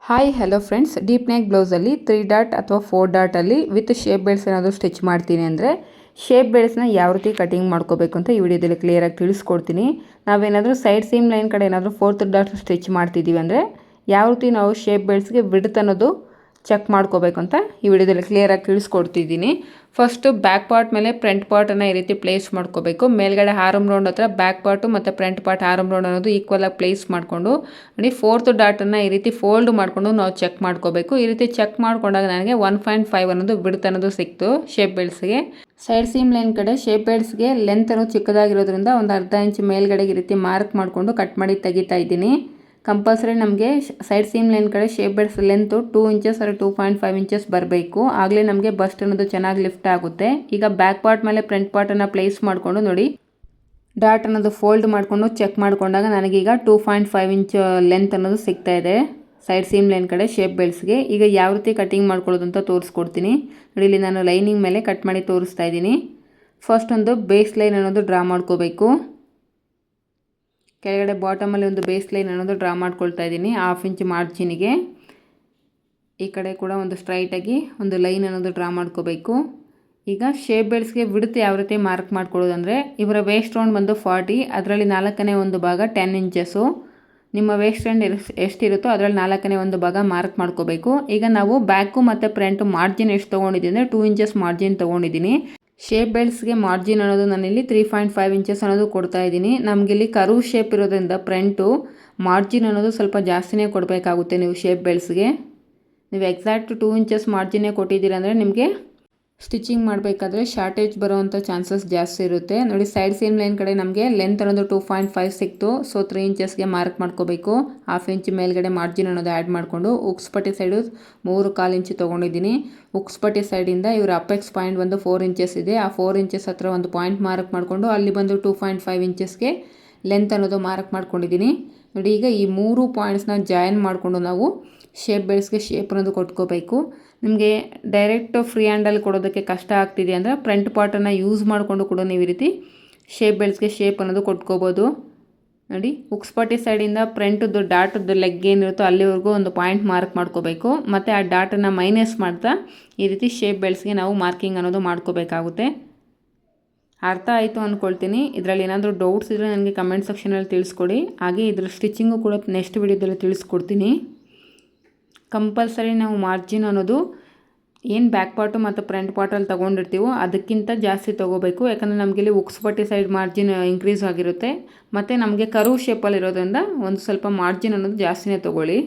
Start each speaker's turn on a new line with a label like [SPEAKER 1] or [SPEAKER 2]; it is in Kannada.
[SPEAKER 1] Hi hello friends, deep neck ಬ್ಲೌಸಲ್ಲಿ 3 ಡಾಟ್ ಅಥವಾ 4 ಡಾಟಲ್ಲಿ ವಿತ್ ಶೇಪ್ ಬೆಲ್ಸ್ ಏನಾದರೂ ಸ್ಟಿಚ್ ಮಾಡ್ತೀನಿ ಅಂದರೆ ಶೇಪ್ ಬೆಲ್ಸ್ನ ಯಾವ ರೀತಿ ಕಟಿಂಗ್ ಮಾಡ್ಕೋಬೇಕು ಅಂತ ಈ ವಿಡಿಯೋದಲ್ಲಿ ಕ್ಲಿಯರಾಗಿ ತಿಳಿಸ್ಕೊಡ್ತೀನಿ. ನಾವೇನಾದರೂ ಸೈಡ್ ಸೀಮ್ ಲೈನ್ ಕಡೆ ಏನಾದರೂ 4th ಡಾಟ್ ಸ್ಟಿಚ್ ಮಾಡ್ತಿದ್ದೀವಿ ಅಂದರೆ ಯಾವ ರೀತಿ ನಾವು ಶೇಪ್ ಬೆಲ್ಸ್ಗೆ ವಿಡ್ತ್ ಅನ್ನೋದು ಚೆಕ್ ಮಾಡ್ಕೋಬೇಕು ಅಂತ ಈ ವಿಡಿಯೋದಲ್ಲಿ ಕ್ಲಿಯರಾಗಿ ತಿಳಿಸ್ಕೊಡ್ತಿದ್ದೀನಿ. ಫಸ್ಟು ಬ್ಯಾಕ್ ಪಾರ್ಟ್ ಮೇಲೆ ಫ್ರಂಟ್ ಪಾರ್ಟನ್ನು ಈ ರೀತಿ ಪ್ಲೇಸ್ ಮಾಡ್ಕೋಬೇಕು. ಮೇಲ್ಗಡೆ ಆರ್ಮ್ ರೌಂಡ್ ಹತ್ರ ಬ್ಯಾಕ್ ಪಾರ್ಟು ಮತ್ತು ಫ್ರಂಟ್ ಪಾರ್ಟ್ ಆರ್ಮ್ ರೌಂಡ್ ಅನ್ನೋದು ಈಕ್ವಲಾಗಿ ಪ್ಲೇಸ್ ಮಾಡಿಕೊಂಡು ನೋಡಿ 4th ಡಾಟನ್ನು ಈ ರೀತಿ ಫೋಲ್ಡ್ ಮಾಡಿಕೊಂಡು ನಾವು ಚೆಕ್ ಮಾಡ್ಕೋಬೇಕು. ಈ ರೀತಿ ಚೆಕ್ ಮಾಡ್ಕೊಂಡಾಗ ನನಗೆ 1.5 ಅನ್ನೋದು ಬಿಡ್ತ್ ಅನ್ನೋದು ಸಿಕ್ತು ಶೇಪ್ ಬೆಲ್ಸ್ಗೆ. ಸೈಡ್ ಸೀಮ್ ಲೈನ್ ಕಡೆ ಶೇಪ್ ಬೆಲ್ಸ್ಗೆ ಲೆಂತ್ ಅನ್ನೋದು ಚಿಕ್ಕದಾಗಿರೋದ್ರಿಂದ ಒಂದು ಅರ್ಧ ಇಂಚ್ ಮೇಲ್ಗಡೆಗೆ ಈ ರೀತಿ ಮಾರ್ಕ್ ಮಾಡಿಕೊಂಡು ಕಟ್ ಮಾಡಿ ತೆಗಿತಾ ಇದ್ದೀನಿ. ಕಂಪಲ್ಸರಿ ನಮಗೆ ಸೈಡ್ ಸೀಮ್ ಲೈನ್ ಕಡೆ ಶೇಪ್ ಬೆಲ್ಸ್ ಲೆಂತು 2 ಇಂಚಸ್ ಅಥವಾ 2.5 ಇಂಚಸ್ ಬರಬೇಕು. ಆಗಲೇ ನಮಗೆ ಬಸ್ಟ್ ಅನ್ನೋದು ಚೆನ್ನಾಗಿ ಲಿಫ್ಟ್ ಆಗುತ್ತೆ. ಈಗ ಬ್ಯಾಕ್ ಪಾರ್ಟ್ ಮೇಲೆ ಫ್ರಂಟ್ ಪಾರ್ಟನ್ನು ಪ್ಲೇಸ್ ಮಾಡಿಕೊಂಡು ನೋಡಿ ಡಾಟ್ ಅನ್ನೋದು ಫೋಲ್ಡ್ ಮಾಡಿಕೊಂಡು ಚೆಕ್ ಮಾಡಿಕೊಂಡಾಗ ನನಗೀಗ 2.5 ಇಂಚ್ ಲೆಂತ್ ಅನ್ನೋದು ಸಿಗ್ತಾ ಇದೆ ಸೈಡ್ ಸೀಮ್ ಲೈನ್ ಕಡೆ ಶೇಪ್ ಬೆಲ್ಸ್ಗೆ. ಈಗ ಯಾವ ರೀತಿ ಕಟಿಂಗ್ ಮಾಡ್ಕೊಳ್ಳೋದು ಅಂತ ತೋರಿಸ್ಕೊಡ್ತೀನಿ ನೋಡಿ. ಇಲ್ಲಿ ನಾನು ಲೈನಿಂಗ್ ಮೇಲೆ ಕಟ್ ಮಾಡಿ ತೋರಿಸ್ತಾ ಇದ್ದೀನಿ. ಫಸ್ಟ್ ಒಂದು ಬೇಸ್ ಲೈನ್ ಅನ್ನೋದು ಡ್ರಾ ಮಾಡ್ಕೋಬೇಕು. ಕೆಳಗಡೆ ಬಾಟಮಲ್ಲಿ ಒಂದು ಬೇಸ್ ಲೈನ್ ಅನ್ನೋದು ಡ್ರಾ ಮಾಡ್ಕೊಳ್ತಾ ಇದ್ದೀನಿ 1/2 ಇಂಚ್ ಮಾರ್ಜಿನಿಗೆ. ಈ ಕಡೆ ಕೂಡ ಒಂದು ಸ್ಟ್ರೈಟಾಗಿ ಒಂದು ಲೈನ್ ಅನ್ನೋದು ಡ್ರಾ ಮಾಡ್ಕೋಬೇಕು. ಈಗ ಶೇಪ್ ಬೆಲ್ಸ್ಗೆ ವಿಡ್ತ್ ಯಾವ ರೀತಿ ಮಾರ್ಕ್ ಮಾಡ್ಕೊಳ್ಳೋದಂದರೆ ಇವರ ವೇಸ್ಟ್ ರೌಂಡ್ ಬಂದು 40, ಅದರಲ್ಲಿ 4ನೇ ಒಂದು ಭಾಗ 10 ಇಂಚಸ್ಸು. ನಿಮ್ಮ ವೇಸ್ಟ್ ರೌಂಡ್ ಎಷ್ಟಿರುತ್ತೋ ಅದರಲ್ಲಿ 4ನೇ ಒಂದು ಭಾಗ ಮಾರ್ಕ್ ಮಾಡ್ಕೋಬೇಕು. ಈಗ ನಾವು ಬ್ಯಾಕು ಮತ್ತು ಫ್ರಂಟು ಮಾರ್ಜಿನ್ ಎಷ್ಟು ತೊಗೊಂಡಿದ್ದೀನಿ ಅಂದರೆ 2 ಇಂಚಸ್ ಮಾರ್ಜಿನ್ ತೊಗೊಂಡಿದ್ದೀನಿ. ಶೇಪ್ ಬೆಲ್ಸ್ಗೆ ಮಾರ್ಜಿನ್ ಅನ್ನೋದು ನಾನಿಲ್ಲಿ 3.5 ಇಂಚಸ್ ಅನ್ನೋದು ಕೊಡ್ತಾ ಇದ್ದೀನಿ. ನಮಗಿಲ್ಲಿ ಕರ್ವ್ ಶೇಪ್ ಇರೋದ್ರಿಂದ ಫ್ರಂಟು ಮಾರ್ಜಿನ್ ಅನ್ನೋದು ಸ್ವಲ್ಪ ಜಾಸ್ತಿನೇ ಕೊಡಬೇಕಾಗುತ್ತೆ. ನೀವು ಶೇಪ್ ಬೆಲ್ಸ್ಗೆ ನೀವು ಎಕ್ಸಾಕ್ಟ್ 2 ಇಂಚಸ್ ಮಾರ್ಜಿನೇ ಕೊಟ್ಟಿದ್ದೀರ ಅಂದರೆ ನಿಮಗೆ ಸ್ಟಿಚಿಂಗ್ ಮಾಡಬೇಕಾದ್ರೆ ಶಾರ್ಟೇಜ್ ಬರೋವಂಥ ಚಾನ್ಸಸ್ ಜಾಸ್ತಿ ಇರುತ್ತೆ. ನೋಡಿ ಸೈಡ್ ಸೀಮ್ ಲೈನ್ ಕಡೆ ನಮಗೆ ಲೆಂತ್ ಅನ್ನೋದು 2.5 ಸಿಕ್ತು. ಸೊ 3 ಇಂಚಸ್ಗೆ ಮಾರ್ಕ್ ಮಾಡ್ಕೋಬೇಕು. 1/2 ಇಂಚ್ ಮೇಲ್ಗಡೆ ಮಾರ್ಜಿನ್ ಅನ್ನೋದು ಆ್ಯಡ್ ಮಾಡಿಕೊಂಡು ಉಕ್ಸ್ ಪಟ್ಟಿ ಸೈಡು 3.25 ಇಂಚ್ ತೊಗೊಂಡಿದ್ದೀನಿ. ಉಕ್ಸ್ ಪಟ್ಟಿ ಸೈಡಿಂದ ಇವರ ಅಪೆಕ್ಸ್ ಪಾಯಿಂಟ್ ಬಂದು 4 ಇಂಚಸ್ ಇದೆ. ಆ 4 ಇಂಚಸ್ ಹತ್ರ ಒಂದು ಪಾಯಿಂಟ್ ಮಾರ್ಕ್ ಮಾಡಿಕೊಂಡು ಅಲ್ಲಿ ಬಂದು 2.5 ಇಂಚಸ್ಗೆ ಲೆಂತ್ ಅನ್ನೋದು ಮಾರ್ಕ್ ಮಾಡ್ಕೊಂಡಿದ್ದೀನಿ. ನೋಡಿ ಈಗ ಈ 3 ಪಾಯಿಂಟ್ಸ್ನ ಜಾಯಿನ್ ಮಾಡಿಕೊಂಡು ನಾವು ಶೇಪ್ ಬೆಲ್ಸ್ಗೆ ಶೇಪ್ ಅನ್ನೋದು ಕೊಟ್ಕೋಬೇಕು. ನಿಮಗೆ ಡೈರೆಕ್ಟ್ ಫ್ರೀ ಹ್ಯಾಂಡಲ್ಲಿ ಕೊಡೋದಕ್ಕೆ ಕಷ್ಟ ಆಗ್ತಿದೆ ಅಂದರೆ ಫ್ರಂಟ್ ಪಾರ್ಟನ್ನು ಯೂಸ್ ಮಾಡಿಕೊಂಡು ಕೂಡ ನೀವು ಈ ರೀತಿ ಶೇಪ್ ಬೆಲ್ಸ್ಗೆ ಶೇಪ್ ಅನ್ನೋದು ಕೊಟ್ಕೋಬೋದು. ನೋಡಿ ಉಕ್ಸ್ ಪಟ್ಟಿ ಸೈಡಿಂದ ಫ್ರಂಟದ್ದು ಡಾಟದ್ದು ಲೆಗ್ ಏನಿರುತ್ತೋ ಅಲ್ಲಿವರೆಗೂ ಒಂದು ಪಾಯಿಂಟ್ ಮಾರ್ಕ್ ಮಾಡ್ಕೋಬೇಕು. ಮತ್ತು ಆ ಡಾಟನ್ನು ಮೈನಸ್ ಮಾಡ್ತಾ ಈ ರೀತಿ ಶೇಪ್ ಬೆಲ್ಸ್ಗೆ ನಾವು ಮಾರ್ಕಿಂಗ್ ಅನ್ನೋದು ಮಾಡ್ಕೋಬೇಕಾಗುತ್ತೆ. ಅರ್ಥ ಆಯಿತು ಅಂದ್ಕೊಳ್ತೀನಿ. ಇದರಲ್ಲಿ ಏನಾದರೂ ಡೌಟ್ಸ್ ಇದ್ದರೆ ನನಗೆ ಕಮೆಂಟ್ ಸೆಕ್ಷನಲ್ಲಿ ತಿಳಿಸ್ಕೊಡಿ. ಹಾಗೆ ಇದರ ಸ್ಟಿಚಿಂಗು ಕೂಡ ನೆಕ್ಸ್ಟ್ ವಿಡಿಯೋದಲ್ಲಿ ತಿಳಿಸ್ಕೊಡ್ತೀನಿ. ಕಂಪಲ್ಸರಿ ನಾವು ಮಾರ್ಜಿನ್ ಅನ್ನೋದು ಏನು ಬ್ಯಾಕ್ ಪಾರ್ಟು ಮತ್ತು ಫ್ರಂಟ್ ಪಾರ್ಟಲ್ಲಿ ತೊಗೊಂಡಿರ್ತೀವೋ ಅದಕ್ಕಿಂತ ಜಾಸ್ತಿ ತೊಗೋಬೇಕು. ಯಾಕಂದರೆ ನಮಗೆ ಇಲ್ಲಿ ಉಕ್ಸ್ ಪಟ್ಟಿ ಸೈಡ್ ಮಾರ್ಜಿನ್ ಇನ್ಕ್ರೀಸ್ ಆಗಿರುತ್ತೆ ಮತ್ತು ನಮಗೆ ಕರ್ವ್ ಶೇಪಲ್ಲಿ ಇರೋದ್ರಿಂದ ಒಂದು ಸ್ವಲ್ಪ ಮಾರ್ಜಿನ್ ಅನ್ನೋದು ಜಾಸ್ತಿನೇ ತೊಗೊಳ್ಳಿ.